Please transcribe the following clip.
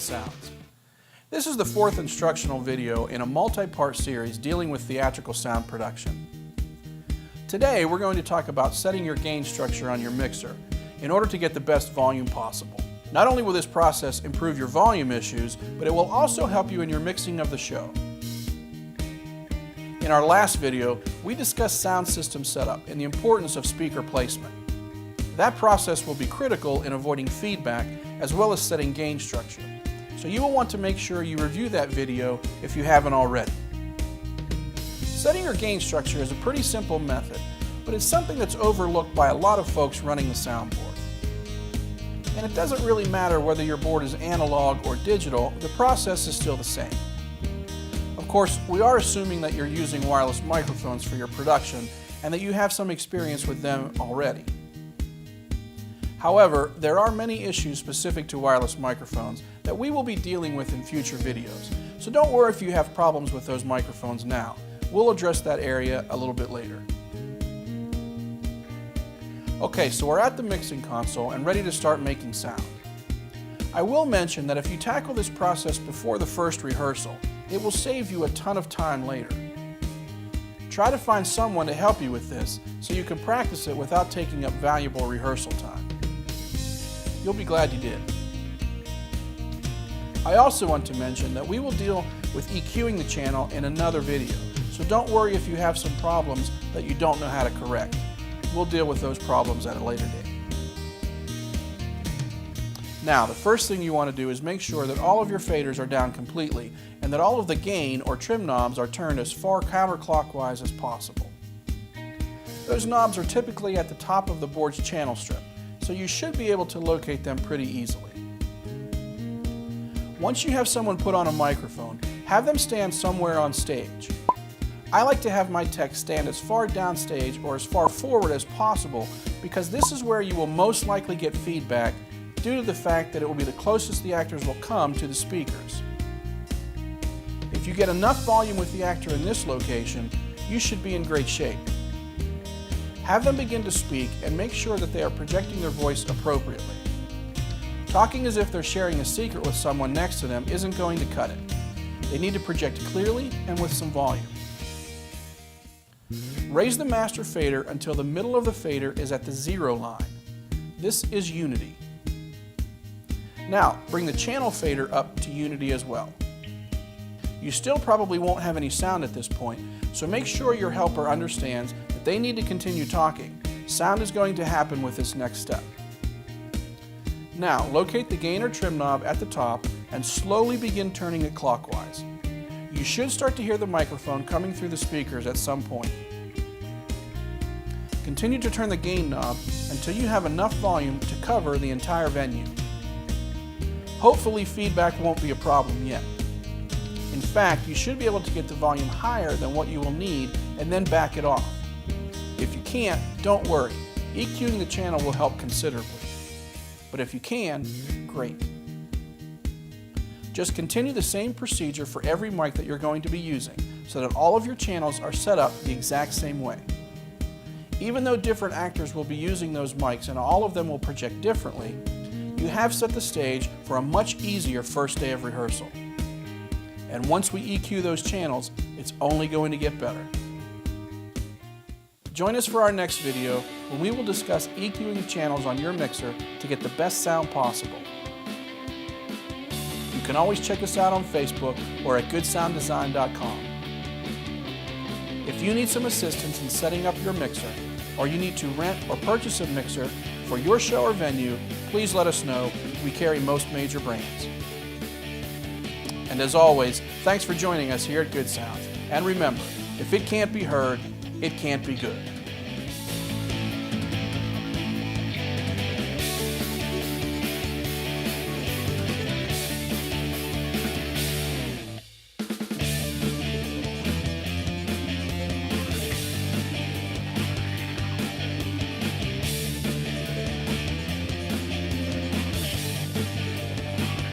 Sounds. This is the fourth instructional video in a multi-part series dealing with theatrical sound production. Today we're going to talk about setting your gain structure on your mixer in order to get the best volume possible. Not only will this process improve your volume issues, but it will also help you in your mixing of the show. In our last video, we discussed sound system setup and the importance of speaker placement. That process will be critical in avoiding feedback as well as setting gain structure. So you will want to make sure you review that video if you haven't already. Setting your gain structure is a pretty simple method, but it's something that's overlooked by a lot of folks running the soundboard. And it doesn't really matter whether your board is analog or digital, the process is still the same. Of course, we are assuming that you're using wireless microphones for your production and that you have some experience with them already. However, there are many issues specific to wireless microphones that we will be dealing with in future videos, so don't worry if you have problems with those microphones now. We'll address that area a little bit later. Okay, so we're at the mixing console and ready to start making sound. I will mention that if you tackle this process before the first rehearsal, it will save you a ton of time later. Try to find someone to help you with this so you can practice it without taking up valuable rehearsal time. You'll be glad you did. I also want to mention that we will deal with EQ'ing the channel in another video, so don't worry if you have some problems that you don't know how to correct. We'll deal with those problems at a later date. Now, the first thing you want to do is make sure that all of your faders are down completely and that all of the gain or trim knobs are turned as far counterclockwise as possible. Those knobs are typically at the top of the board's channel strip, so you should be able to locate them pretty easily. Once you have someone put on a microphone, have them stand somewhere on stage. I like to have my tech stand as far downstage or as far forward as possible because this is where you will most likely get feedback due to the fact that it will be the closest the actors will come to the speakers. If you get enough volume with the actor in this location, you should be in great shape. Have them begin to speak and make sure that they are projecting their voice appropriately. Talking as if they're sharing a secret with someone next to them isn't going to cut it. They need to project clearly and with some volume. Raise the master fader until the middle of the fader is at the 0 line. This is unity. Now, bring the channel fader up to unity as well. You still probably won't have any sound at this point, so make sure your helper understands that they need to continue talking. Sound is going to happen with this next step. Now, locate the gain or trim knob at the top and slowly begin turning it clockwise. You should start to hear the microphone coming through the speakers at some point. Continue to turn the gain knob until you have enough volume to cover the entire venue. Hopefully feedback won't be a problem yet. In fact, you should be able to get the volume higher than what you will need and then back it off. If you can't, don't worry. EQ'ing the channel will help considerably. But if you can, great. Just continue the same procedure for every mic that you're going to be using so that all of your channels are set up the exact same way. Even though different actors will be using those mics and all of them will project differently, you have set the stage for a much easier first day of rehearsal. And once we EQ those channels, it's only going to get better. Join us for our next video when we will discuss EQ'ing the channels on your mixer to get the best sound possible. You can always check us out on Facebook or at goodsounddesign.com. If you need some assistance in setting up your mixer, or you need to rent or purchase a mixer for your show or venue, please let us know. We carry most major brands. And as always, thanks for joining us here at Good Sounds. And remember, if it can't be heard, it can't be good.